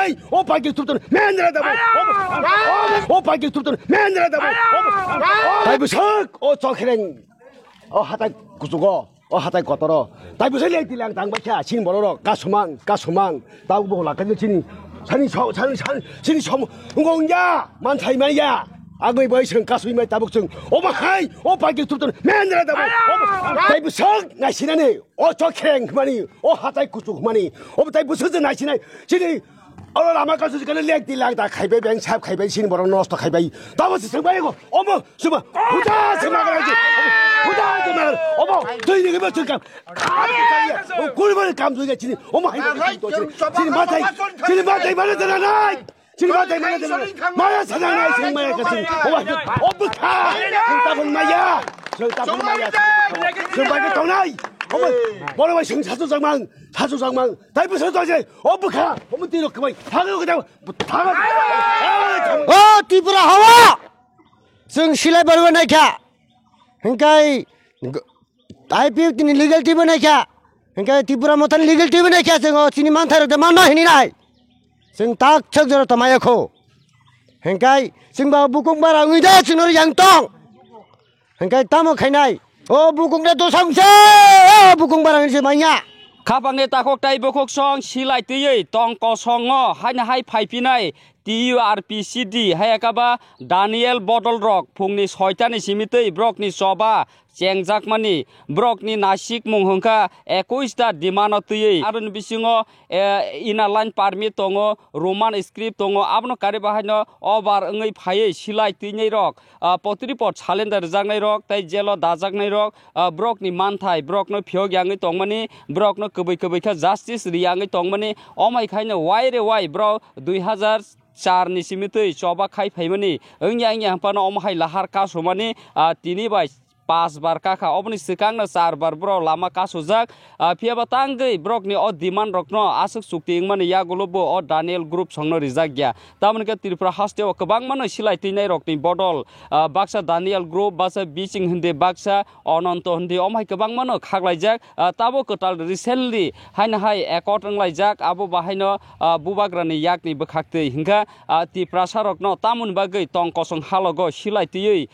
hai o pagi tutun mendra da o pagi tutun mendra da dai bu sak o chokhreng o hatai kusugo o hatai kotoro dai bu sele tilang dang ba kya sin bororo kasumang dau bo la kan sin 산이 신이 좀 응공야 만타이 말이야 아그이 보이슨 가수이 말 다복증 오마하이 오빠기 툭던 맨들하다 보 다이브 석 나시나네 오초캥 그만이 오 하다이 구수 그만이 오 다이브 서서 나시나 지니 어라 아마 가서 그는 렉딜랑다 카이베 뱅삽 카이베 신이 뭐라 노스터 카이베 다버스 정말이고 어머 수마 부자 생각을 하지 부자 생각을 어머 너희들 이거 잠깐 꿀벌 감독이가 지니 어머 하이 지니 마타이 말하잖아 나 지니 마타이 말하잖아 마야 사장 나이 생마야 같은 어머 어부카 정답은 마야 정답이 동나이 어머 뭐라고 사조장망 다이브 서도하지 어부카 어머 뛰어 그만 다가 그냥 다가 띠부라 하와 승 실내 버리고 나이카 그러니까 IPF tin legal team na kya hingga Tripura motan legal team na kya sing chini manthar de manna hini nai sing tak chak jor tamaya kho hingga sing ba bukung bara ngi da chinor yang tong hingga tamo khainai o bukung da to samse bukung bara ngi manya Kapangnya takok tai bokok song silai tiyei tong kosongo hanya hai phaipinai TURPCD hai akaba Daniel Bottle Rock phungni 6tani simitei brokni soba cengjakmani brokni nasik munghongka 21ta dimano tiyei arun bisingo ina line permit tongo roman script tongo abno kare bahano obar ngai phaiei silai tinei rok potri pot calendar jangnai rok tai jelo dajaknai rok brokni manthai brokno phiog yangai tongmani brokno kubai kha justice riyangai tongmani omai khaina wai re wai bro 2004 ni simitei choba khai phaimani engya hampano omhai lahar ka somani tini bai 5 bar kaka obni sikang na 4 bar bro lama kasujak phiaba tangai brok ni o demand rokno asuk sukting mani yagolobo o Daniel group songno rijak gya tamani ka Tripura hasteo kabang mano silai tinai rokni bodol baksa Daniel group basa biching hinde baksa ononto hinde omhai kabang mano khaklaijak tabo kotal recently haina hai ekot ranglaijak abo bahaino bubagrani yakni bkhakte hingka Tripura sarokno tamun bagai tongkosong halogo silai tiyei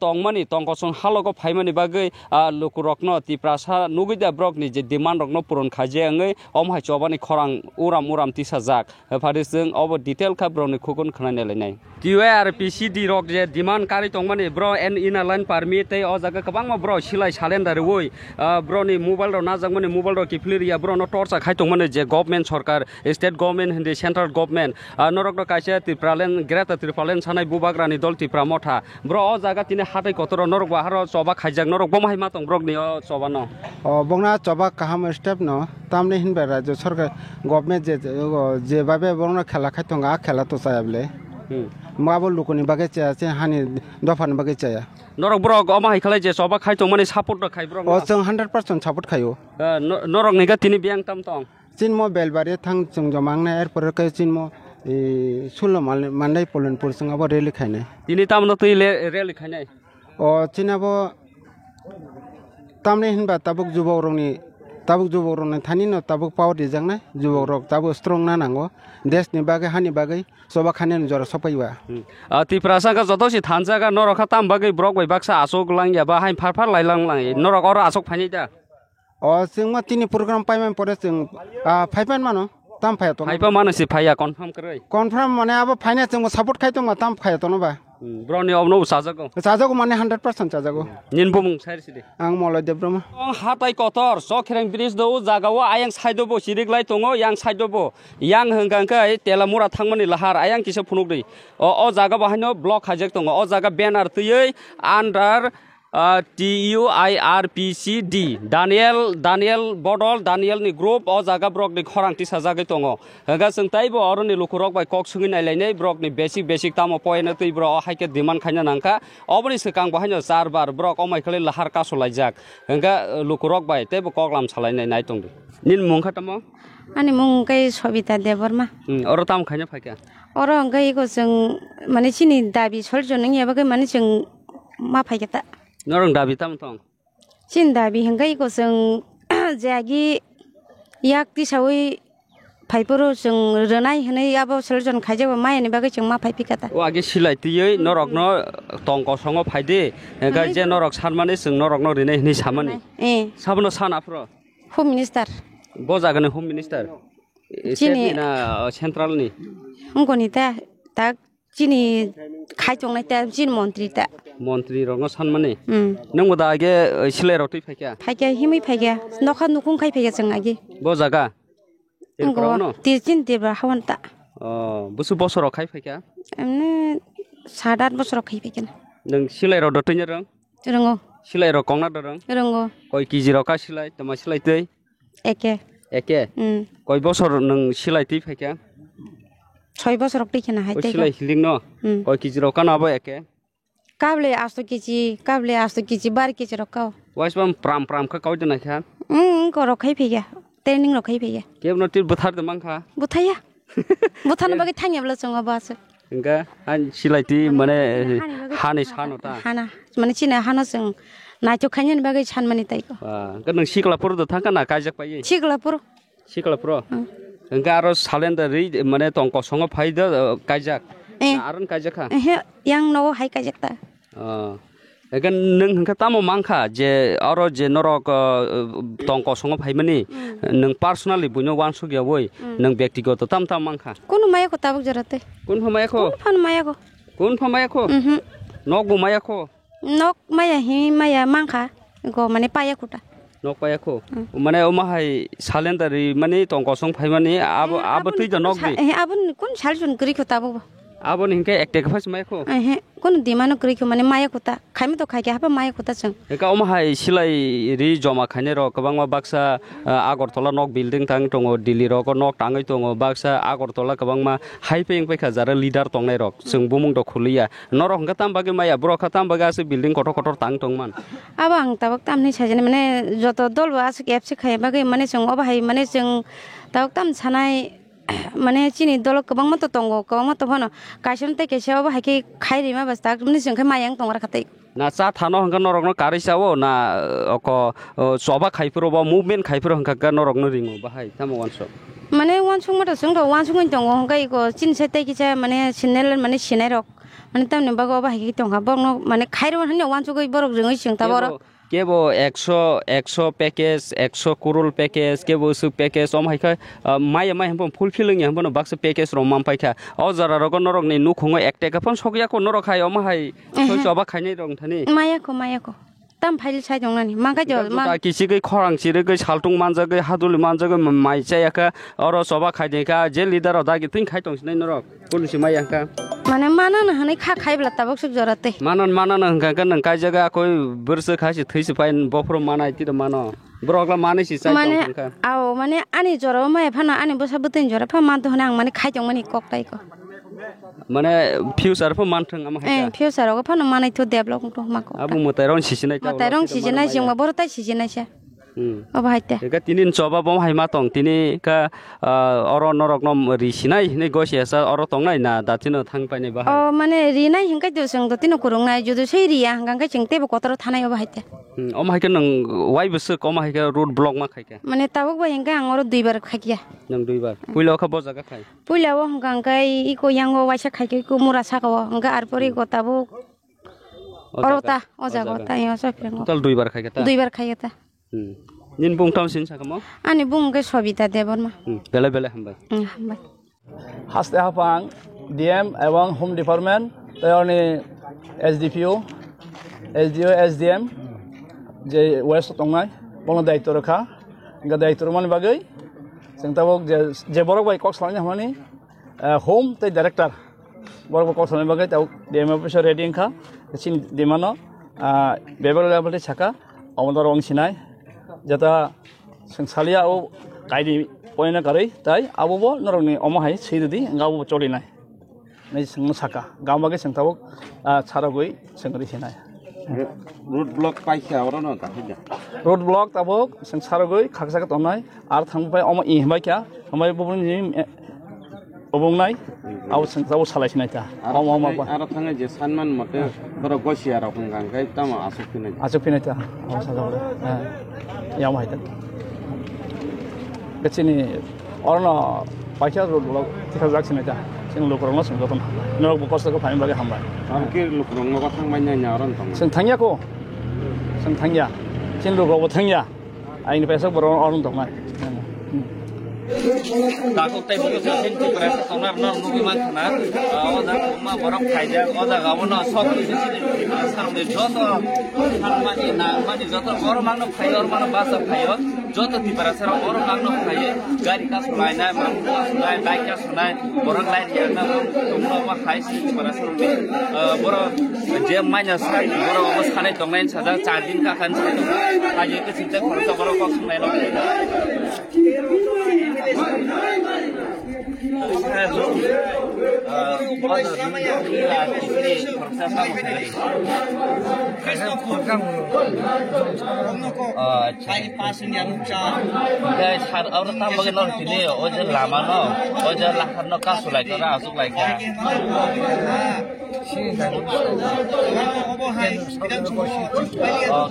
tongmani tongkosong halogo phaimani bagai lukurokno Tripura nugida brokni je demand rokno puron khaje angai omhai chobani khorang uram tisajak phadising obo detail kha brokni khukun khnane lainai TURPCD rok je demand kari tongmani bro and in a line permit tei o jaga kabangma bro silai salendar woi bro ni mobile ro najakmani mobile ro kifliria bro no torcha khai tongmani je government sarkar state government hindi central government norok ro kaise Tripuraland greta Tripuraland sanai bubagrani dol Tripura motha bro o jaga tini hatai kotoro norok baharo choba khaijak norok bomhai matong brok ni o choba no bongna choba kaham step no tamne hinba rajya sarkar government je babe bongna khela khai tonga khela to sayable mabol lukuni bage cha hani dofan bage cha norok brok omhai khalai je choba khai tongmani support ro khai brok o jong 100% support khayo norok ni ga tini biang tam tong chinmo belbari thang chung jomangna erpor ka chinmo sulo mandai polenpur sanga bo reli khaine tini tamno tui reli khaine o chinabo tamne hinba tabuk juborongni thanino tabuk power dijangnai juborok tabuk strong na nango desni bagai hani bagai soba khanen jora sopaiwa Tripura sanga jotosi thanjaga norok tam bagai brok bai baksa asok langya ba hain farfar lailang lang norok oro asok phani da o singma tini program paiman pore sing phaipan mano tam phaya to phaipa manasi phaya confirm mane abo phainya sing support khai to ma tam phaya to no ba bro ni obno sajago mane 100% sajago ninbum sairsi ang moloi debroma hatai kotor sokhreng bridge do jagawa ayang saidobo siriklai tongo yang saidobo yang hangkangka telamura thangmani lahar ayang kisa phunukdei o jaga bahaino block hajek tongo o jaga banner tiyei under TURPCD Daniel Bodol Daniel ni group o jaga brok ni khorang ti sajagai tongo ga sing taibo oroni lukurok bai kok sungi nai lainai brok ni basic tamo poina tui bro haike demand khaina nangka oboni sekang bahaino 4 bar brok omai khale lahar ka solaijak ga lukurok bai taibo koklam salainai nai tongdi nin mungkha tamo ani mungkai Sobita Deborma oro tam khaina phakya oro ngai ko sing mane chini dabi soljo nang yabagai mane sing ma phaketa norong dabi tam tong chin dabi hanggai ko sing jagi yak ti sawi फाइफोरो जों रोनाय होनाय आबो सोलजन खाइजाबो माइनि बागै जों मा फाइफिकाता ओ आगे सिलाइतियै नरकनो टंक संग फायदे गाय जे नरक सानमाने जों नरकनो रिनाय हनि सामानि साबनो सानाफ्रो होम मिनिस्टार ब जागोन होम मिनिस्टार चिनि ना सेन्ट्रेलनि अंगनि दा चिनि खाइजंनाय दा जिन मन्त्रि दा मन्त्रि रंनो सानमाने नोंबो दा आगे सिलाइ रतै फायका फाइका हिमै फाइका नखा नुकुं खाइ फाइका जों आगे ब जागा अंगो तिरजिन देब्रा हावन्ता बुसु बसराव खाइ फायका एमने 7-8 बोसोराव खाइ फाइका नों सिलाइ र दतैनो रं रोंगो सिलाइ र कंना दरं रोंगो कय केजि र का सिलाइ तमा सिलाइ तै एके कय बसर नों सिलाइ तै फायका 6 बोसोराव दैखना हाइते सिलाइ हिलिं न कय केजि र कानाबो एके काबले 8 केजि काबले 8 केजि 12 केजि रकाव वाइसबाम प्राम का काउ देना खा को रखाइ फैया ट्रेनिं रखाइ फैया केबनो तिर बुथार दे मांखा बुथाया बुथानो बागै थाङेब्ला जोङो बासो इंगा आन सिलाइति माने हानै सानोता हाना माने चिना हाना जों नाइतो खायनि बागै सान माने ताइको ग नों सिक्लापुर द थांका ना काजक पाइ सिक्लापुर इंगा आरो सालेन्डार रि माने टंक संग फाइद काजक आरन काजका हे yang no hai kajakta एगन नों हंका तामो मांखा जे अरो जे नरक टंक संग फाइमानि नों पर्सनली बुनो वानसु गयावै नों व्यक्तिगत ताम मांखा कोन माया को ताबक जरते कोन फमायाखो नक मायाखो नक माया हि माया मांखा गो माने पाया कुटा नक पायाखो माने ओमाहाय सालेन्डारि माने टंक संग फाइमानि आबो तै द नक बि आबन कोन सालजुन गरि को ताबो आबो निके एकटेक फास मायाखो कोन दिमानो गरि को माने माया कुता खाइम तो खाइके हाबा माया कुता जों एका ओमाहाय सिलाइ रि जमा खाने र गोबांमा बाक्सा आगरतला नक बिल्डिं तां दङ दिल्ली रक नक ताङै दङ बाक्सा आगरतला गोबांमा हाइपें पैखा जारा लिडार तंनाय रक जों बुमुं द खुलिया नर हंगा ताम बागे माया ब्रखा ताम बागासे बिल्डिं कट तां दंमान अब आं ताबक तामनि साजने माने जत दलबा आस एपसे खाय बागे माने जों अबाहाय माने जों ताबक ताम सानाय माने चिनि दल गोबां मत दङ गोबां मत भनो काइसन ते केसेयाव हायके खाइरि मा बस्ता माने जोंखै मायां दंरा खातै ना चा थानो हंगा नरकनो कारिसावो ना अक सभा खाइफोरो बा मुभमेन्ट खाइफोरो हंगा नरकनो रिङो बाहाय ताम वानसो माने वानसुं मत जों द वानसुं दङ हंगा इको चिन सेते किसा माने सिनेल माने सिनाय रक माने तामने बागो बाहाय दङ बरनो माने खाइरो हने वानसुं गय बरक जोङै सिंता बर केबो 100 पैकेज 100 करोड़ पैकेज केबो सु पैकेज ओम हाइका माय हम फुलफिलिंग हम बाक्स पैकेज रो माम पाइखा अ जरा रग नरक नि नुखुङो एकटेका फन सगिया को नरक खाय ओम हाय सयसबा खायनै रं थानि मायाको ताम फाइल साइ दंनानि मांगा जल मा किसिगै खरां सिरगै सालटुं मानजागै हादुलि मानजागै माइ चायाका अर सबा खायदेका जे लिडार दागि तिन खाय दंसिनै नरक पुलिसि मायाका माने मानन हनै खा खाइब्ला ताबक सुक जरते मानन हंका गन काय जगह कोई बरस खासि थैसि फाइन बफरो मानाय तिर मानो ब्रगला मानैसि चाइ माने आव माने आनि जरो माय फाना आनि बसा बुतिन जरा फा मान तो हना आं माने खाइ दं माने ककटाइको माने फ्यूचर फो मानथों आमा हाय फ्यूचर को फानो माने तो डेभलप तो माको आबु मताइरन सिसिनाय ता मताइरन सिसिनाय जों बरताइ सिसिनाय से अब हायते एका तिनिन चबा बम हाय मातंग तिनि का अर नरक नम रिसिनाय नै गसेसा अर तंनाय ना दातिनो थां पाइने बा अ माने रिनाय हिंकाय दो जों दतिनो कुरुंनाय जुदु सै रिया हंगाय जों तेबो कतर थानाय अब हायते अम हायके नों वाइ बस कम हायके रोड ब्लॉक मा खायके माने ताबक बा हिंकाय आं अर दुइबार खायकिया नों दुइबार पुइलाव खा बजागा खाय पुइलाव हंगाय इको यांगो वाइसा खायके को मुरा साकाव हंगा आरपरि को ताबो अरता अजागता यो सफिरंग टल दुइबार खायके निन बुंथाम सिन साकमो आनि बुंगे सबिता देबरमा बेले हामबाय हास्ते हाफां डीएम एवं होम डिपार्टमेंट तयरनि एसडीपीओ एसडीएम जे वेस्ट तंनाय बन दायित्व रखा गा दायित्व माने बागै जों ताबक जे बरक बाय कक्स लानि हमनि होम तै डाइरेक्टर बरक कक्स लानि बागै ताव डीएम अफिसर रेडिंग खा सिन दिमानो बेबल लेवल छाका अमदर वंसिनाय जता संसालिया ओ कायदि पयना करै ताइ आबो नरनि अमहाय सैदि गावबो चलिनाय नै संनो साका गावबागे संताबो छारगै संगरि सिनाय रोड ब्लॉक पाइखा और न ताहिजा रोड ब्लॉक ताबो संसारगै खाकसाका तनाय आर थांबाय अम इहबायखा हमबाय बुबुनि अबंनाय आव संताबो सालायसिनाय ता अम आरो थाङै जे सानमान मते बर गसिया र हंगांगाय तामा आसुफिनाय ता अ साजाबो याव हायता गचिनि Orno pakai road blok kita jak sini dah. Sing lukurang lo sing jatuh. Nol bukas tu paling bagi hamba. Kir lukrong ko thang banyak nyaron tong. Sing tanya ko. Sing tanya. Sing lukurang tanya. Aini pesok borong orang tu mah. Takut teh buku jasin cipres tonar nol nugi mana, oda kuma borong kaya oda kamu nol sok di sini sarung di joto, harmani na harmani joto orang mana kaya orang mana bahasa kaya, joto di perasaan orang mana kaya, gari kas sulai na, mampu sulai, baik kas sulai, borong lain yang na, tunggu apa kaya sih di perasaan ini, borong jam mana sekali, borong apa sekali tonglain saja cardin kakan saja, kaya itu cinta kalau borong kok sulai lo.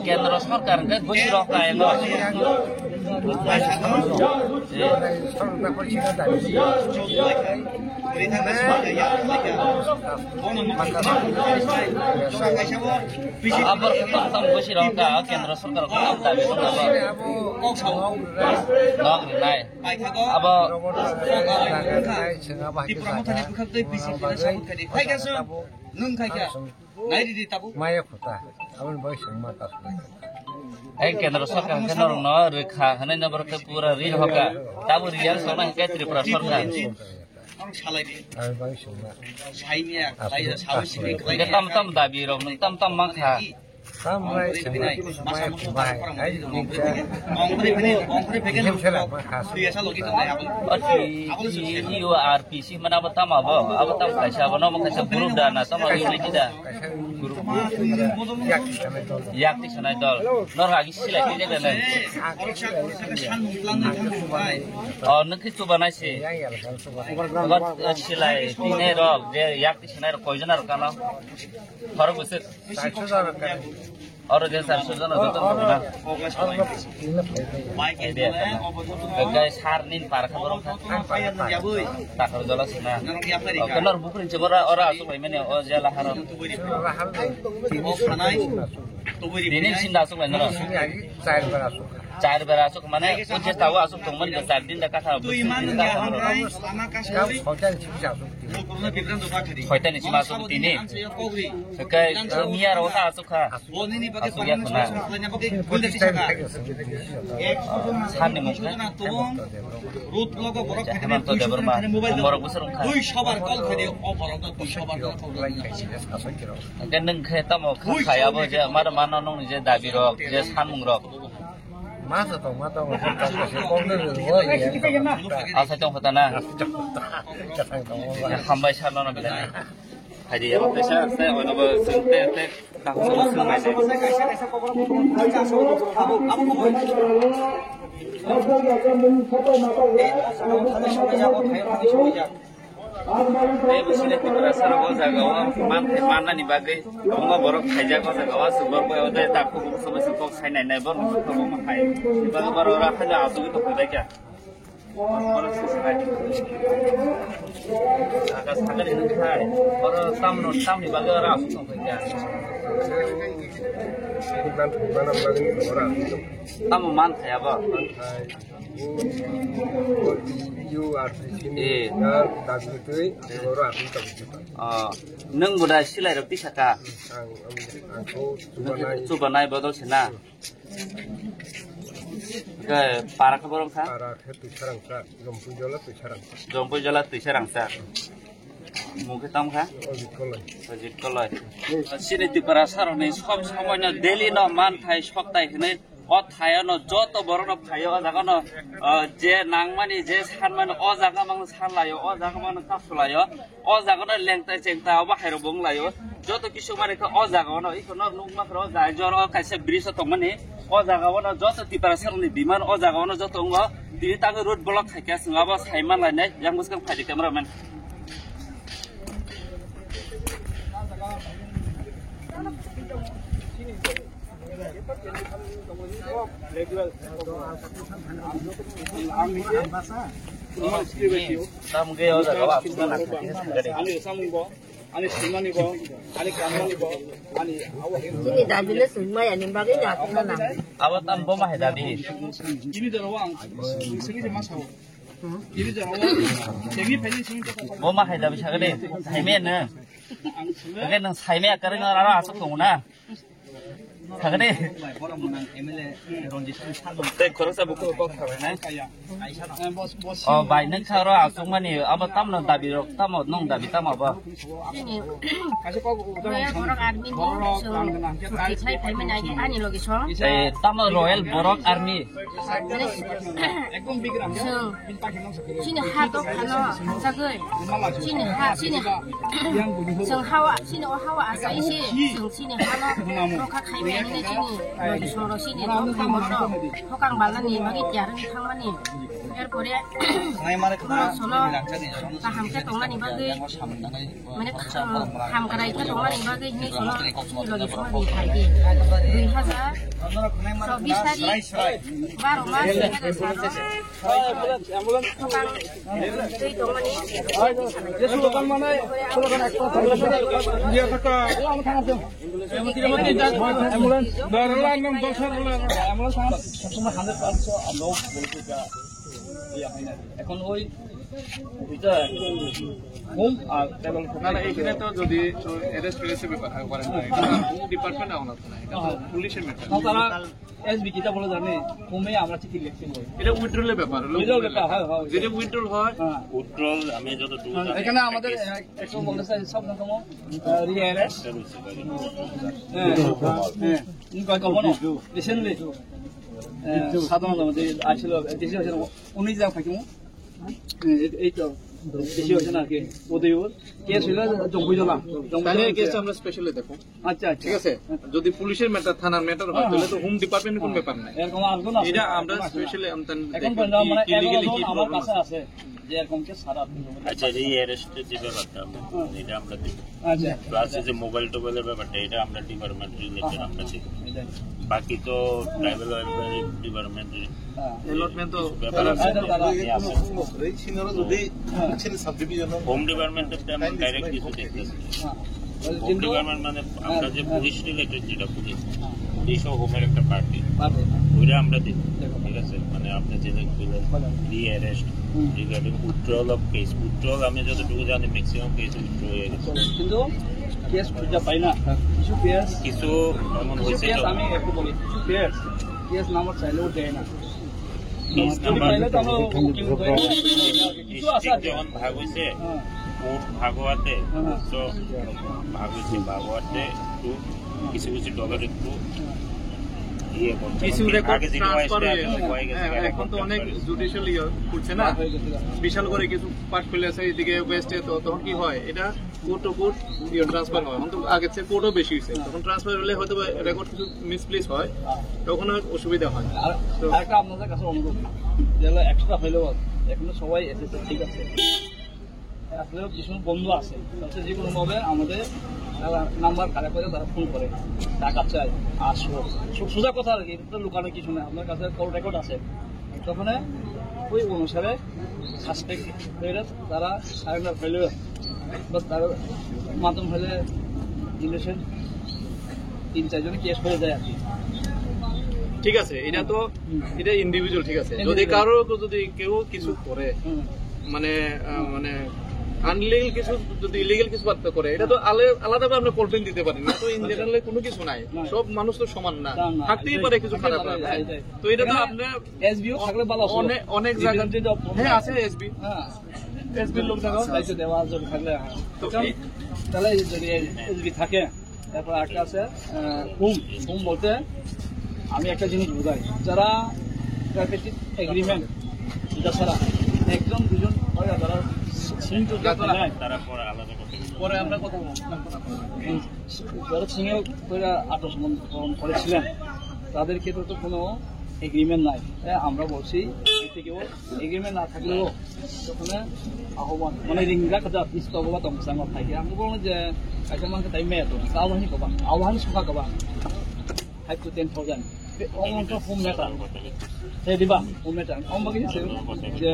Kendra सरकार के घोषित रखा अब तम घोषित रखा केंद्र सरकार को दाबी नहीं अब केंद्र सरकार के नरम न रेखा हने नबर के पूरा रील होगा तब रियल सोना के त्रिपुरा सरकार तम तम दाबी रो तम तम माखा URPC mana apa tam kaisa apa nama kaisa grup dana sama ini kita grup yak di sana dol nor lagi sila kita dana oh nanti coba nasi buat sila ini rok dia yak di sana koi jana rokano baru besar और जैसा सुजन होता तो ना गए सार नीन पार खबर ताकर जला सुना कलर बुकरिन चबरा और आसु भाई मैंने और जला हर दिने सिंदा आसु भाई ना चार बार आसु माने उजे तावा आसु तंगमन के 4 दिन का था होता नहीं मासु दिने कई मिया रोता आसु खा आसु या खुना सामने मुखा हेमंत तो देवरमा बरक बसर खा दुई सबार कल खदे अबरक दुई सबार के नों खेता म खायाबो जे मार मानो नों जे दाबि रक जे सानमुं रक Masa tong mata mo sa asa tong hotana hambay salo na bila hadi ya pesa sa ono ba sinte te ta ko sa mai de Beside tipra sarang jagawa mana ni bagai onga borok khaija ko jagawa subar ko ode ta ko समस्या को खाइ नै नै बर को म खाइ बाग बर रा खाजा आसु तो खदै क्या और सिसै आकाश खाले नि खाइ और सामनो सामनि बाग रा आसु तो क्या तम मान थाया बा नों बुदा सिलाइ रक्ति साका सुबनाय बदल सेना के पारा खबर खा पारा खे तुछारांसा जम्पु जला तुछारांसा मुखे तम खा अजित कलय सिनेति पारा सारने सब समयनो डेली न मान थाय सकताय हने अ थायनो जत बरन थायो अ जागानो जे नांगमानि जे सानमानि अ जागा मांग सानलायो अ जागा मांग कासुलायो अ जागानो लेंता चेंता बाहेर बुंलायो जत किसु माने अ जागानो इखनो नुगमाखरो जाय जर अ कासे ब्रिज तमनि अ जागानो जत तिपारा सरनि बिमान अ जागानो जत अंग दिनि तागो रोड ब्लक थाइका सिंगाबा साइमान लायनाय यांगुसकां फाइदि क्यामेरामैन Ini dah jelas semua yang ni bagi dah kena nak. Awak tanpa mah tadi. Bố mà hay là bị sao cái này, hay men nữa. Cái này hay men cái này nó sắp cùng nè. Thằng cái này. Đây còn sao bố có này. Bài nước sao đó áo súng mà nè, áo bắt tắm nó đặc biệt rồi, tắm một nông đặc biệt tắm một bao. Ini. Saya orang admin tu, saya pay mana ni? Ani lagi so. Đây tắm ở Royal Borok Army. Sini hatu kano, sagai. Sini sini hawa asal isi, sini hano, roka kaya ni sini, lagi so sini, roka motor, roka balan ni, bagi jarang kang mana. Erpore, solo, kaham ke tong mana bagi, mana kaham kerai ke tong mana bagi ni solo, sini lagi so di Thai. 2024 hari, baru masuk ke sana. এখন ওই এটা home আর table না এখানে তো যদি arrest করেছে ব্যাপার করেন না এটা হোম ডিপার্টমেন্ট না এটা তো পুলিশের ম্যাটার তারা এসবি কিটা বলে জানে হোমে আমরা চিঠি লিখছি এটা উইথড্রলের ব্যাপার উইথড্রল ব্যাপার হয় হয় যেটা উইথড্রল হয় উইথড্রল আমি যতটুকু এখানে আমাদের একটু বলতেছে সব রকম রিঅ্যারেস্ট হ্যাঁ কয় কম না রিসেন্টলি সাধারণত আমাদের আসছিল দেশে আছে 19 জন থাকি এই তো দেশে আছে না কি ওদের কেস হইলো 90 জন তাহলে কেসটা আমরা স্পেশালি দেখো আচ্ছা ঠিক আছে যদি পুলিশের ম্যাটার থানার ম্যাটার হয় তাহলে তো হোম ডিপার্টমেন্টের কোনো ব্যাপার নাই এরকম আসবে না এটা আমরা স্পেশালি আমতান এখন মানে ইলিগালি কি আমার কাছে আছে যে এরকম কেস সারা আচ্ছা এই অ্যারেস্টের যে ব্যাপারটা এটা আমরা দেখি আচ্ছা প্লাস যে মোবাইল টোবাইলের ব্যাপারটা এটা আমরা ডিপার্টমেন্ট রিলেটেড আমরা দেখি বাকি তো ট্রাইবাল ওয়েলফেয়ার ডিপার্টমেন্ট ডেভেলপমেন্ট তো ব্যাপার আছে হোম ডিপার্টমেন্টের আমরা ডাইরেক্ট কিছু দেখতেছি হোম ডিপার্টমেন্ট মানে আমরা যে পুলিশ রিলেটেড যেটা পুলিশ এইসব হোমের একটা পার্টি ওইটা আমরা দেখি ঠিক আছে মানে আপনি যে rearrest regarding withdrawal of case withdrawal আমি যতটুকু জানি ম্যাক্সিমাম কেস উইথড্র হয়ে গেছে কিন্তু কেস খুঁজে পাই না কিছু কেস কিছু এমন হয়েছে আমি একটু বলি কিছু কেস নাম্বার চাইলেও দেয় না কেস নাম্বার যখন ভাগ হয়েছে কোর্ট ভাগ হওয়াতে তো ভাগ হয়েছে ভাগ হওয়াতে একটু কিছু কিছু ডলার একটু কিছু রেকর্ড ট্রান্সফার হয়ে গেছে এখন তো অনেক জুডিশিয়াল করছে না বিশাল করে কিছু পার্ট ফেলে আছে এদিকে ওয়েস্টে তো তখন কি হয় এটা কোর্ট টু কোর্ট ট্রান্সফার হয় কিন্তু আগের চেয়ে কোর্টও বেশি হয়েছে তখন ট্রান্সফার হলে হয়তো রেকর্ড কিছু মিসপ্লেস হয় তখন অসুবিধা হয় তো একটা আপনাদের কাছে অনুরোধ যেগুলো এক্সট্রা হইলেও এখনো সবাই এসেছে ঠিক আছে আসলে কিছু বন্ধু আছে তাতে যে কোনো ভাবে আমাদের নাম্বার কালেক্ট করে তারা ফোন করে টাকা চাই আসবো সোজা কথা আর কি লুকানো কিছু না আপনার কাছে কল রেকর্ড আছে তখন ওই অনুসারে সাসপেক্ট হয়ে তারা সারেন্ডার হইলে বা তার মাধ্যম হলে ইলেকশন 3-4 জনে কেস হয়ে যায় আর কি ঠিক আছে এটা তো এটা ইন্ডিভিজুয়াল ঠিক আছে যদি কারো যদি কেউ কিছু করে মানে মানে আনলিগাল কিছু যদি ইলিগাল কিছু বার্তা করে এটা তো আলাদাভাবে আপনি কমপ্লেন দিতে পারেন না তো ইন জেনারেল কোনো কিছু নাই সব মানুষ তো সমান না থাকতেই পারে কিছু খারাপ তো এটা তো আপনার এসবিও থাকলে ভালো অনেক জায়গায় হ্যাঁ আছে এসবি এসবি লোক দায়িত্ব দেওয়া যদি থাকলে তাহলে যদি এসবি থাকে তারপর একটা আছে হোম বলতে আমি একটা জিনিস বোঝাই যারা এগ্রিমেন্ট এটা ছাড়া একজন দুজন যারা পরে আমরা কথা যারা সিঙ্গেল করে আত্মসমর্পণ করেছিলেন তাদের ক্ষেত্রে তো কোনো এগ্রিমেন্ট নাই আমরা বলছি থেকেও এগ্রিমেন্ট না থাকলেও ওখানে আহ্বান মানে রিংরা কথা ইস্তবা তমসাং থাকে আমি বলবো যে একটা মানুষ তাই মেয়ে তো আহ্বানই কবা আহ্বান সুখা কবা 5 to 10,000 অমন তো হোম মেটার দিবা হোম মেটার অমন যে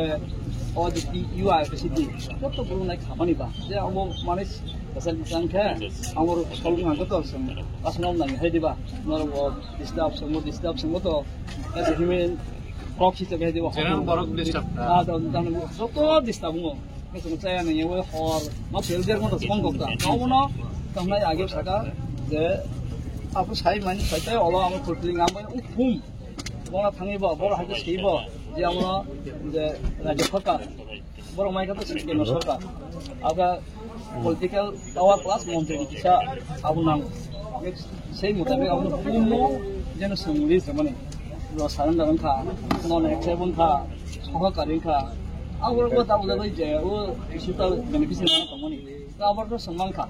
ও যে ইউ আর পিসিডি কত বড় নাই খামানি বা যে আমো মানে Pasal misalnya kan, amor sekolah ngangkat tuh semua, pas nom nanya, hei diba, nol disturb semua tuh, kasih himen, kok sih tuh hei diba. Jangan borok disturb. Tahu, so tuh disturb semua, misalnya saya nanya, wah hor, mau filter mau tuh semua kok, kamu no, kamu nanya agak saka, je, aku saya mana, saya Allah amor fulfilling amor, boom, bola tangi ba, bola hati sih ba, je amor, je raja fakar, bola mereka tuh sedikit masyarakat, agak political power plus monte bisa aku nang saya mutabik aku punya jenis sendiri semuanya lo saran dalam kah non acceptable kah semua karir kah aku orang tahu dah je aku sudah benefit mana teman ini aku orang semang kah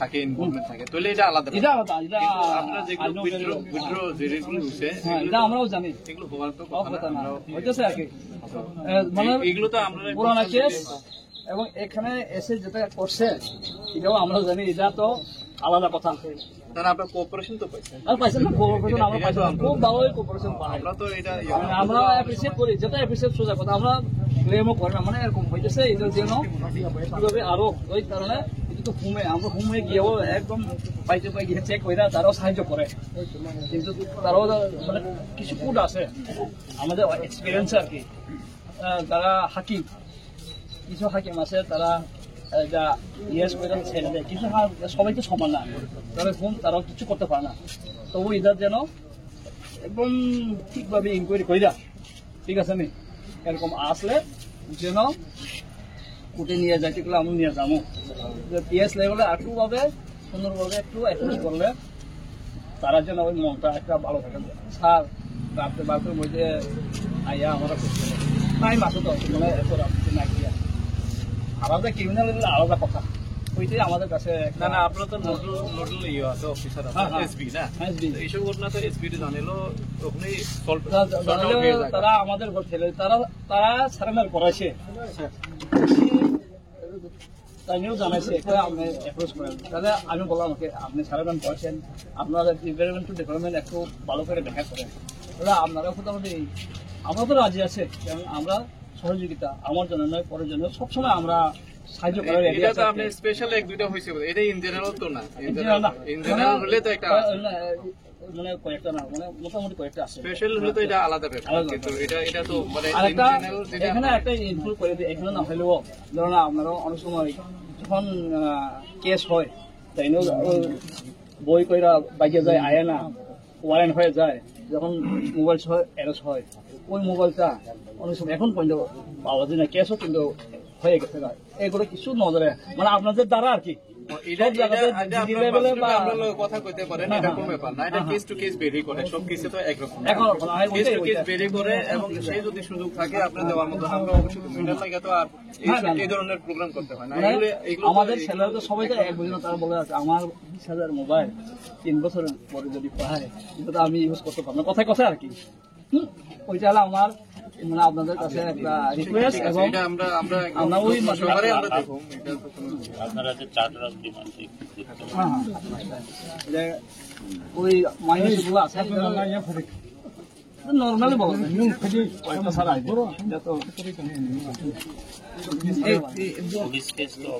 থাকে involvement থাকে তাহলে এটা আলাদা এটা আলাদা এটা আপনারা যেগুলো উইথড্র যেগুলো হচ্ছে এটা আমরাও জানি এগুলো হওয়ার তো কথা না হইতেছে আর কি মানে এগুলো তো আমরা পুরানা কেস এবং এখানে এসে যেটা করছে এটাও আমরাও জানি এটা তো আলাদা কথা তারা আপনার কোঅপারেশন তো পাইছেন আর পাইছেন না কোঅপারেশন আমরা পাইছিলাম খুব ভালোই কোঅপারেশন পাই আমরা তো এটা আমরা অ্যাপ্রিসিয়েট করি যেটা অ্যাপ্রিসিয়েট সোজা কথা আমরা ব্লেমও করি না মানে এরকম হইতেছে এটার জন্য কিভাবে আরো ওই কারণে তো হোমে আমরা হোমে গিয়েও একদম পাইতে পাই গিয়ে চেক করে তারাও সাহায্য করে কিন্তু তারাও মানে কিছু কোড আছে আমাদের এক্সপিরিয়েন্স আর কি যারা হাকিম কিছু হাকিম আছে তারা যা ইয়েস করে ছেড়ে দেয় কিছু সবাই তো সমান না তারা হোম তারাও কিছু করতে পারে না তবু এদের যেন একদম ঠিকভাবে ইনকোয়ারি করে যা ঠিক আছে নি এরকম আসলে যেন কোর্টে নিয়ে যাই যেগুলো আমি নিয়ে যাবো পিএস লেভেলে একটু ভাবে সুন্দরভাবে একটু অ্যাপ্রোচ করলে তারা যেন ওই মনটা একটা ভালো থাকে স্যার রাত্রে বারোটার মধ্যে আইয়া আমরা টাইম আছে তো মানে এত রাত্রে না গিয়া আলাদা ক্রিমিনাল আলাদা কথা ওইটাই আমাদের কাছে না না আপনার তো নোডাল ইয়ে আছে অফিসার আছে এসবি না এইসব ঘটনা তো এসবি জানিলো ওখানেই সলভ তারা আমাদের ঘর ফেলে তারা সারেন্ডার করাইছে তাইও জানাইছে আপনি অ্যাপ্রোচ করেন তাহলে আমি বললাম আমাকে আপনি সারেন্ডার করেছেন আপনারা এনভায়রনমেন্টাল ডেভেলপমেন্ট একটু ভালো করে দেখা করেন তাহলে আপনারা মোটামুটি আমরা তো রাজি আছে কারণ আমরা সহযোগিতা আমার জন্য নয় পরের জন্য সবসময় আমরা সাহায্য করার এটা তো আপনি স্পেশাল এক দুইটা হইছে এটা ইন জেনারেল তো না ইন জেনারেল হলে তো একটা মানে কয়েকটা না মানে মোটামুটি কয়েকটা আছে স্পেশাল হলে তো এটা আলাদা ব্যাপার কিন্তু এটা তো মানে আরেকটা এখানে একটা ইনক্লুড করে দিই এখানে না হলেও ধরুন আপনারা অনেক সময় যখন কেস হয় তাই বই কইরা বাইকে যায় আয় না ওয়ারেন্ট হয়ে যায় যখন মোবাইল অ্যারেস্ট হয় ওই মোবাইলটা অনেক সময় এখন পর্যন্ত পাওয়া যায় না কেসও কিন্তু হয়ে গেছে এগুলো কিছু নজরে মানে আপনাদের দ্বারা আর কি কথা কইতে পারেন এটা কোন ব্যাপার না এটা কেস টু কেস ভেরি করে সব কেসে তো একরকম কেস টু কেস ভেরি করে এবং সেই যদি সুযোগ থাকে আপনার দেওয়ার মতো আমরা অবশ্যই মিটার লাগে তো আর এই ধরনের প্রোগ্রাম করতে হয় না এগুলো আমাদের ছেলেরা তো সবাই তো এক বছর তারা বলে আছে আমার 20,000 মোবাইল 3 বছর পরে যদি পায় কিন্তু আমি ইউজ করতে পারবো না কথায় কথা আর কি ওইটা হলো আমার মানে আপনাদের কাছে একটা রিকোয়েস্ট এবং আমরা ওই সবারে আমরা দেখো এটা তো আপনারা যে চার্টার অফ ডিমান্ড ওই মাইনাসগুলো আছে নর্মালি বলো কয়েকটা সারা আছে এটা তো পুলিশ কেস তো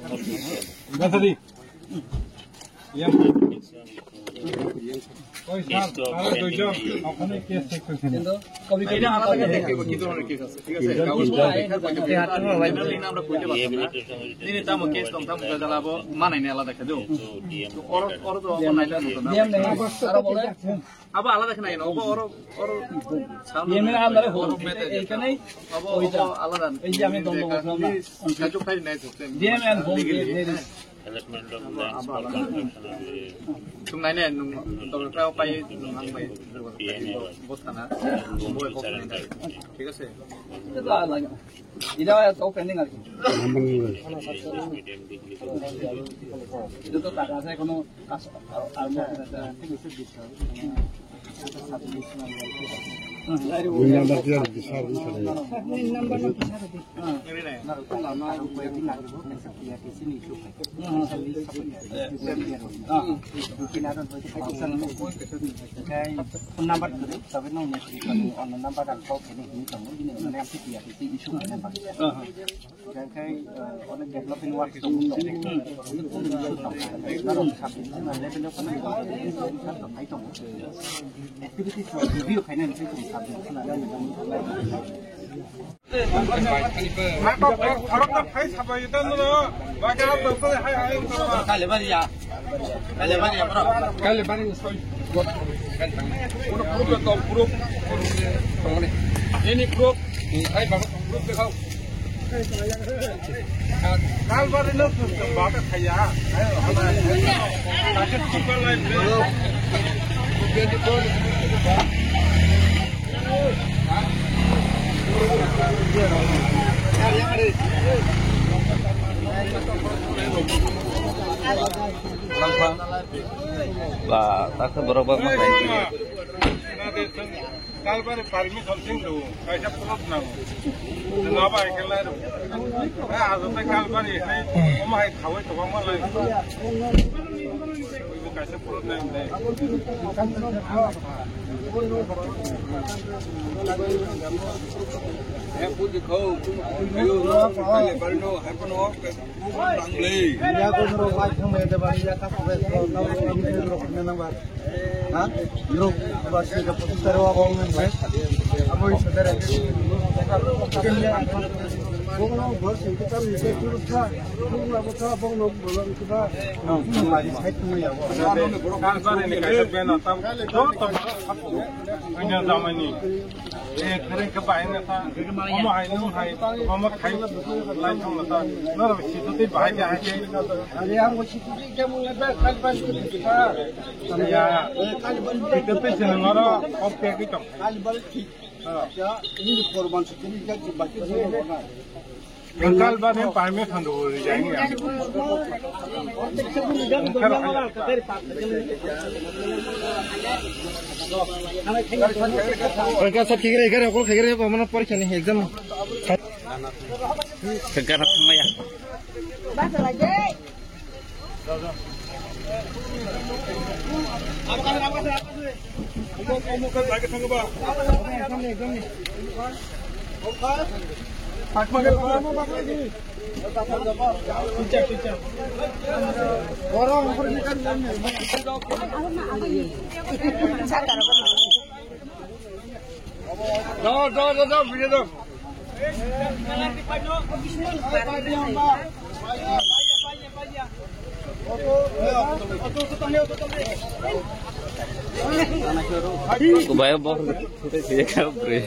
মানাই না আলাদা খেতে আবার আলাদা খেয়ে আলাদা এই যে আমি Development of lands for construction of the tungnaine tolkao pai nang bai DNA bostana will surrender. ঠিক আছে এটা তো পেন্ডিং আছে এটা তো টাকা আছে কোনো কাজ আর ini grup hai bapak grup देखो काल बार न बात खया ताकत super line Lah, tak berapa makai. काल बार पारमी समथिंग दो ऐसा पुरत ना ना बाय केला दो आज तक काल बार ये है हम है खावे तो हम ला वो कैसे पुरत ना है है पूछ को यो काले बार नो है पनो बांगले या को रो वाच हम दे बारी या का ना ना बार हां रो बस के पुत्र रो अब इस तरह बोंगनो घर से तो तब से शुरू था बोंगनो था बोंगनो बोलो था हमारी साइड में या वो काल बार ने कैसे बना तब तो अन्य जमानी ये करे के बायने था हम हाय नु हाय हम खाई लाई हम था न रो सिद्धि भाई के है अरे हम वो सिद्धि के मुले पे काल बार था या काल बार के पे से न रो अब पे की तो काल बार ठीक ya ini korban sekali jadi bagi saya kaal baar में पानी में ठंड हो जाएंगे और क्या सब ठीक रहे इधर को ठीक रहे हमने परीक्षा नहीं exam Sekarang sama ya. Basta lagi. Kubaya bor dia kabre.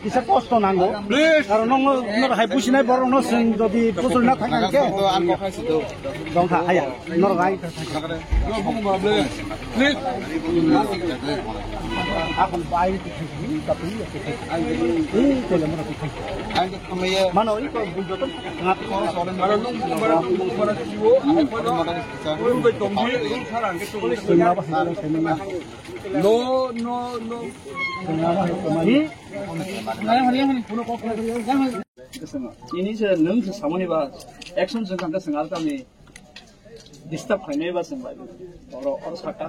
किसा कष्ट नांगौ कारण नर हाय बुसिनाय बर न जों जदि बुसुल ना थांके दं था हाया नर गाय आखन bye tapi ini kalau mana kita mana ini kalau bujuk tu ngat orang kalau nung mana siwo orang bertombi sekarang kita kenapa no ini saya nung samani ba action jangan kita sengal kami disturb खाने बस संभाल और साटा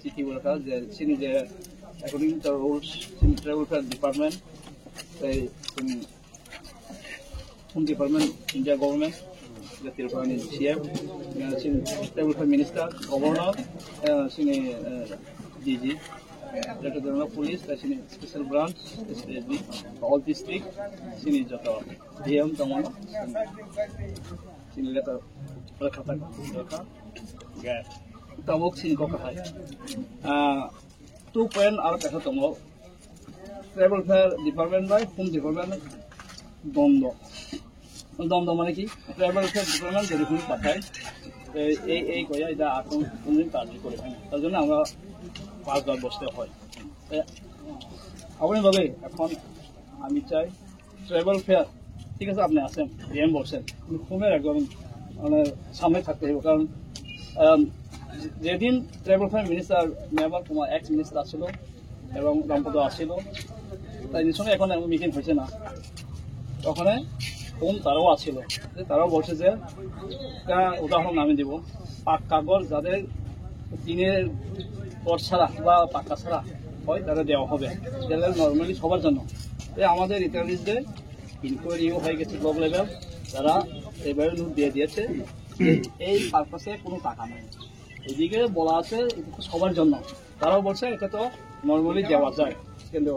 चिट्ठी बोला था sini je according to the rules in travel department say home department India government the Tirupani CM sini travel minister governor sini DG Director General Police sini special branch SPSB all district sini joto DM tamono sini letter kata tabuk sin ko ka hai 2 point ar ka tongo travel fair department by home department dondo মানে কি travel department যদি কোনো পাঠায় এই কয়া এটা এখন কোনদিন কার্যকর করে না তার জন্য আমরা 5 বার বসতে হয় আপনি ভাবে এখন আমি চাই ট্রাভেল ফেয়ার ঠিক আছে আপনি আসেন ডিএম বলছেন হোমের একদম মানে সামনে থাকতে হবে কারণ যেদিন ট্রাভেল ফেয়ার মিনিস্টার মেম্বার তোমার এক্স মিনিস্টার আসছিল এবং রামপদ আসছিল তাই সঙ্গে এখন মিটিং হয়েছে না ওখানে তারাও আছিল তারাও বলছে যে একটা উদাহরণ আমি দিব পাক কাগজ যাদের টিনের পর ছাড়া বা পাক্কা ছাড়া হয় তারা দেওয়া হবে তাহলে নর্মালি সবার জন্য আমাদের ইটালিস্টদের ইনকোয়ারিও হয়ে গেছে ব্লক লেভেল তারা এবারে নোট দিয়ে দিয়েছে এই পারপাসে কোনো টাকা নেই এদিকে বলা আছে সবার জন্য তারাও বলছে এটা তো নর্মালি দেওয়া যায় কিন্তু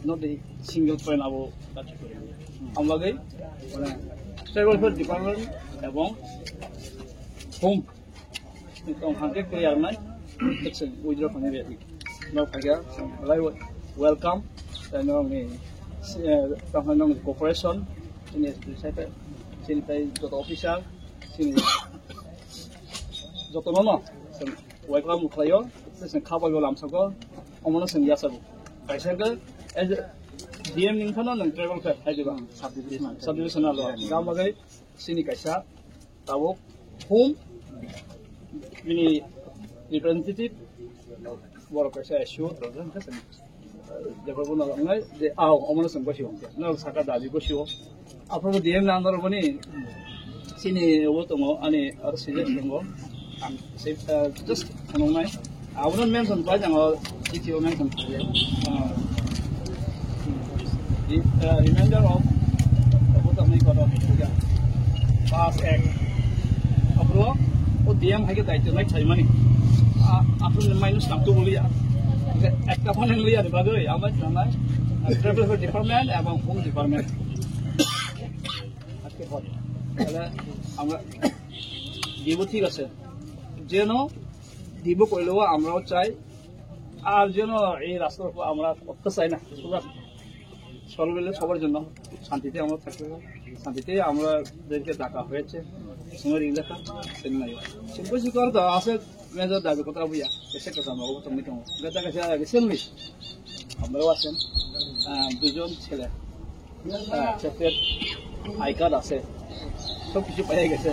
নট সিঙ্গেল পয়েন্ট আবো আমাদের মানে ট্রাভেল ফেয়ার ডিপার্টমেন্ট এবং হোম হান্ড্রেড ক্লিয়ার নাই দেখছেন উইথড্র খানি বেশি নাও ফাইয়া ওয়েলকাম তাহলে corporation sini saya sini tay joto official sini joto nono welcome khlayo sen khabal bolam sago omono sen yasabu kaisa ga DM ning thono nang travel fair haidiba subdivision alo gamagai sini kaisa tabuk home mini representative boro kaisa issue dozen kasen development ngai de ao omono sen bosio na saka dabi bosio আপনার DM number বনি সিনি ও তো আনি আর সিজে সঙ্গ আম সে just নংনাই own mention by জাং CTO mention reminder of what আপনি কথা বলছিলেন পাস এক আপরো ও ডিএম হাইকে দায়িত্ব নাই ছাইমানি আপনি মাইনাস নাম তো বলিয়া একটা ফোন লিয়া বাগৈ আমার জানাই ট্রাভেল ডিপার্টমেন্ট এবং হোম ডিপার্টমেন্ট তাহলে আমরা দিব ঠিক আছে যেন দিব কইলেও আমরাও চাই আর যেন এই রাস্তার আমরা করতে চাই না সর্ববেলে সবার জন্য শান্তিতে আমরা থাকতে শান্তিতে আমাদেরকে ডাকা হয়েছে সময় দেখা চেন্নাই সিম্পল কর তো আছে মেজর দাবি কথা বুঝা এসে কথা আমরা তুমি কেমন দেখা গেছে রিসেন্টলি আমরাও আছেন দুজন ছেলে ছেলের আই কার্ড আছে সব কিছু পেয়ে গেছে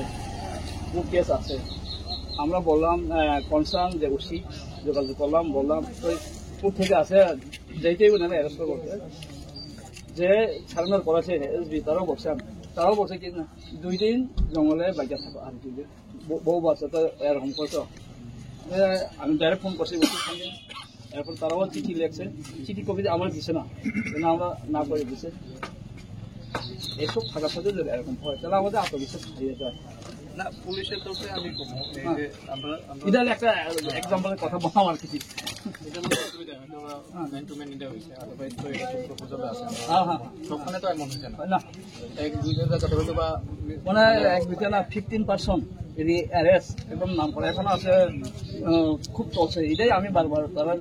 বুক কেস আছে আমরা বললাম কনসার্ন যে ওসি যোগাযোগ করলাম বললাম কোর্ট থেকে আছে যেইটাই বলে অ্যারেস্ট করতে যে সারেন্ডার করেছে এসবি তারাও বলছে কি না 2 দিন জঙ্গলে বাইরে থাকো আর কি বহু বাচ্চা তো এরকম করতো আমি ডাইরেক্ট ফোন করছি ওসির সঙ্গে এরপর তারাও চিঠি লেখছে চিঠি কপি আমার দিছে না আমরা না করে দিছে এসব থাকার সাথে যদি এরকম হয় তাহলে আমাদের আত্মবিশ্বাস হারিয়ে যায় না পুলিশের তরফে আমি এটা একটা এক্সাম্পলের কথা বললাম আর কিছু সবখানে তো এমন হচ্ছে না এক দুইটা কথা বলতে বা মানে এক দুইটা না 15% অ্যারেস্ট একদম নাম করা এখন আছে খুব চলছে এটাই আমি বারবার তারা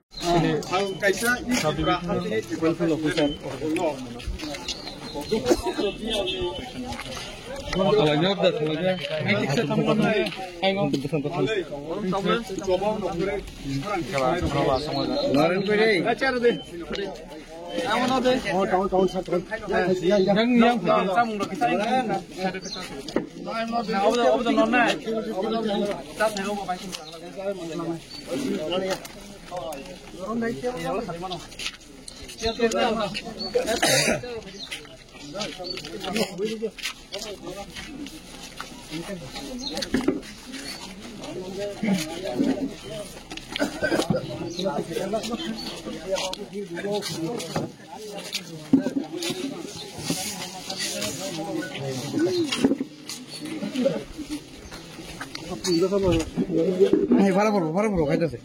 ভালো বলবো খাইতেছে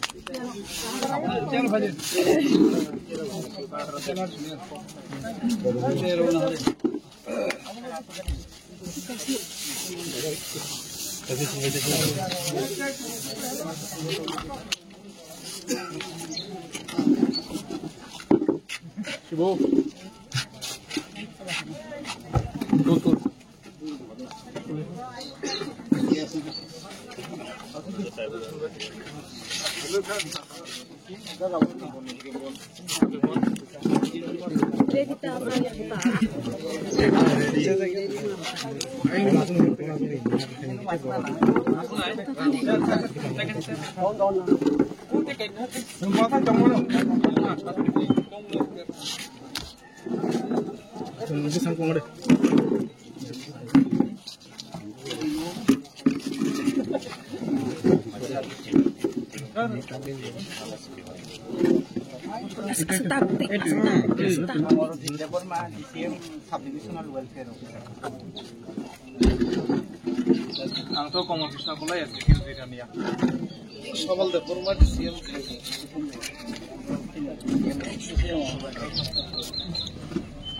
आंथ' कमल कृष्णखौलाय एसडिपिउ जिरानिया सबल देवबरमा डिसिएम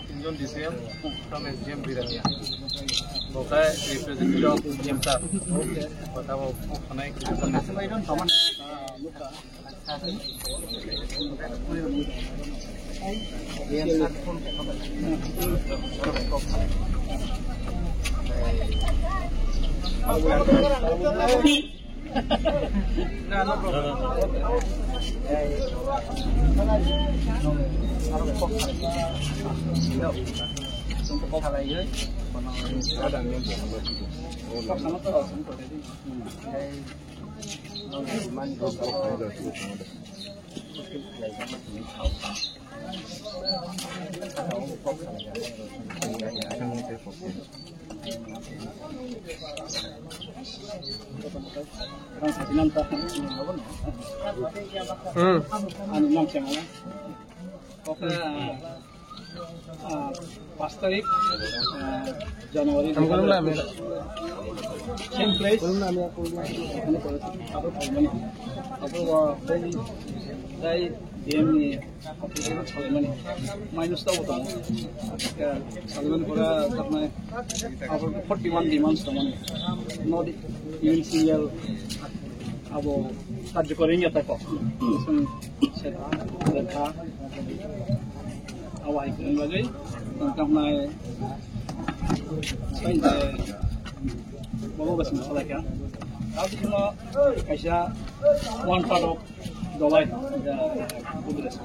তিনজন ডিসিএম ফ্রম এসডিএম জিরানিয়া ওখানে রিপ্রেজেন্টেটিভ অফ এমসার কথা ওখানে কিছু সমান पाँच तारीख जनवरी सेम प्लेस डिएमनि अफिसियेल सालायमानि माइनस दाव दं सालायमानिफोरा थारमाने 41 डिमान्ड्स दं नट इउएनसिएल अब कार्यकरी नेताखौ जों सेथा awal itu lagi tentang naik saya bawa bersama salah kan tapi cuma kaisa one part of dolai progress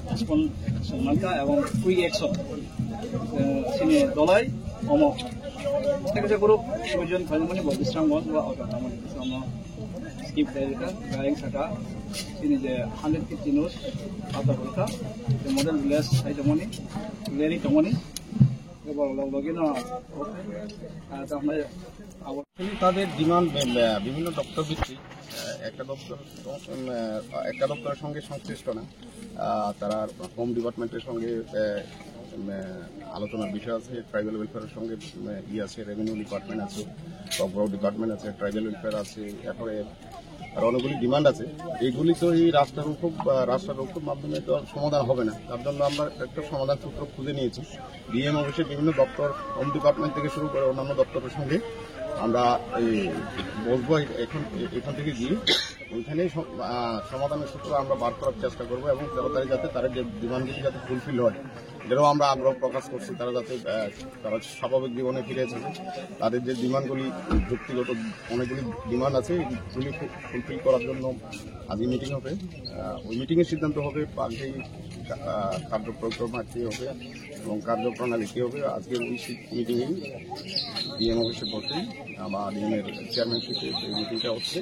respon semangat এবং free action sini dolai omong kita guru tujuan kali ini bagus sama dua orang kamu sama skip dari kan garing saka sini je 150 news atau berita model village saya temani leri temani এবার লগে না তাহলে তাদের demand বিভিন্ন দপ্তর ভিত্তিক একটা দপ্তরের সঙ্গে সংশ্লিষ্ট না তারা হোম ডিপার্টমেন্টের সঙ্গে আলোচনার বিষয় আছে ট্রাইবাল ওয়েলফেয়ারের সঙ্গে আছে রেভিনিউ ডিপার্টমেন্ট আছে অগ্রহ ডিপার্টমেন্ট আছে ট্রাইবাল ওয়েলফেয়ার আছে এরপরে আর অনেকগুলি ডিমান্ড আছে এইগুলি তো এই রাষ্ট্রারোক্ষর মাধ্যমে তো সমাধান হবে না তার জন্য আমরা একটা সমাধান সূত্র খুঁজে নিয়েছি ডিএম অফিসের বিভিন্ন দপ্তর হোম ডিপার্টমেন্ট থেকে শুরু করে অন্যান্য দপ্তরের সঙ্গে আমরা বসবো এখান থেকে গিয়ে ওইখানেই সমাধানের সূত্র আমরা বার করার চেষ্টা করবো এবং তাড়াতাড়ি যাতে তাদের যে ডিমান্ডগুলি যাতে ফুলফিল হয় এটাও আমরা আগ্রহ প্রকাশ করছি তারা যাতে তারা স্বাভাবিক জীবনে ফিরে এসেছে তাদের যে ডিমান্ডগুলি যুক্তিগত অনেকগুলি ডিমান্ড আছে এইগুলি ফুলফিল করার জন্য আজই মিটিং হবে ওই মিটিংয়ের সিদ্ধান্ত হবে আগেই কার্যক্রম কী হবে এবং কার্যপ্রণালী কী হবে আজকের ওই মিটিংয়ে ডিএম অফিসে বসে বা ডিএমের চেয়ারম্যানশিপে এই মিটিংটা হচ্ছে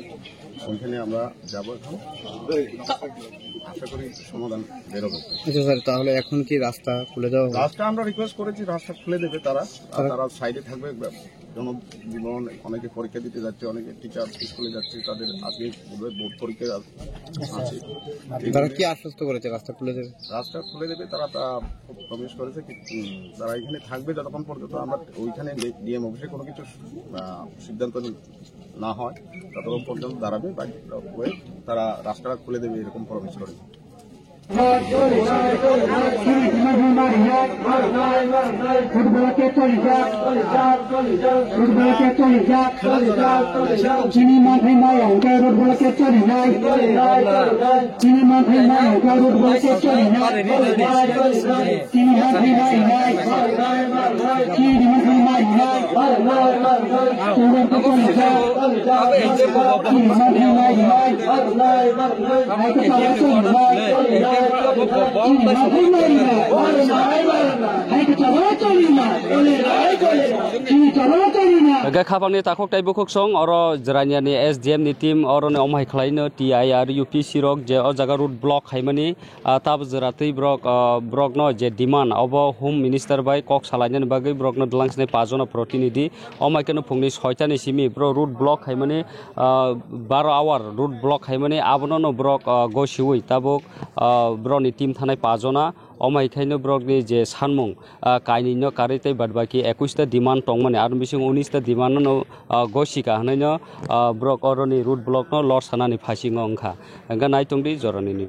ওইখানে আমরা যাবো এখন আশা করি সমাধান বেরোবে। আচ্ছা স্যার তাহলে এখন কি রাস্তা খুলে দেওয়া রাস্তা আমরা রিকোয়েস্ট করেছি রাস্তা খুলে দেবে তারা সাইডে থাকবে জনজীবন অনেকে পরীক্ষা দিতে যাচ্ছে অনেকে টিচার স্কুলে যাচ্ছে তাদের আজকে বোর্ড পরীক্ষা আছে তারা কি আশ্বস্ত করেছে রাস্তা খুলে দেবে তারা প্রমিস করেছে তারা এখানে থাকবে যতক্ষণ পর্যন্ত আমরা ওইখানে ডিএম অফিসে কোনো কিছু সিদ্ধান্ত না হয় ততক্ষণ পর্যন্ত দাঁড়াবে বাকি তারা রাস্তাটা খুলে দেবে এরকম প্রমিস করে ফুটবলকে চলে যাক Chini Manthi Maya, Garut Bulket Chari, Chini Manthi Maya, Garut Bulket Chari, Chini Manthi Maya, Chini Manthi Maya, Ga khapangni takhok tai bukhok song oro jrania ni SDM ni team oro ne omhai khlaino TI ar UPC rok je o jaga road block haimani tab jratei brok no je demand obo home minister bai kok salainen bagai brok no dlangsne pajona protinidhi omai keno phungni 6ta ni simi bro road block haimani 12 hour road block haimani abono no brok go siwi tabuk bro ni team thanai pajona omai khaino brok ni je sanmung kaini no karitei badbaki 21 ta demand tongmani ar bising 19 ta demand no gosika hanaino brok oro ni road block no lor sanani phasingo ongkha ga nai tongdi jorani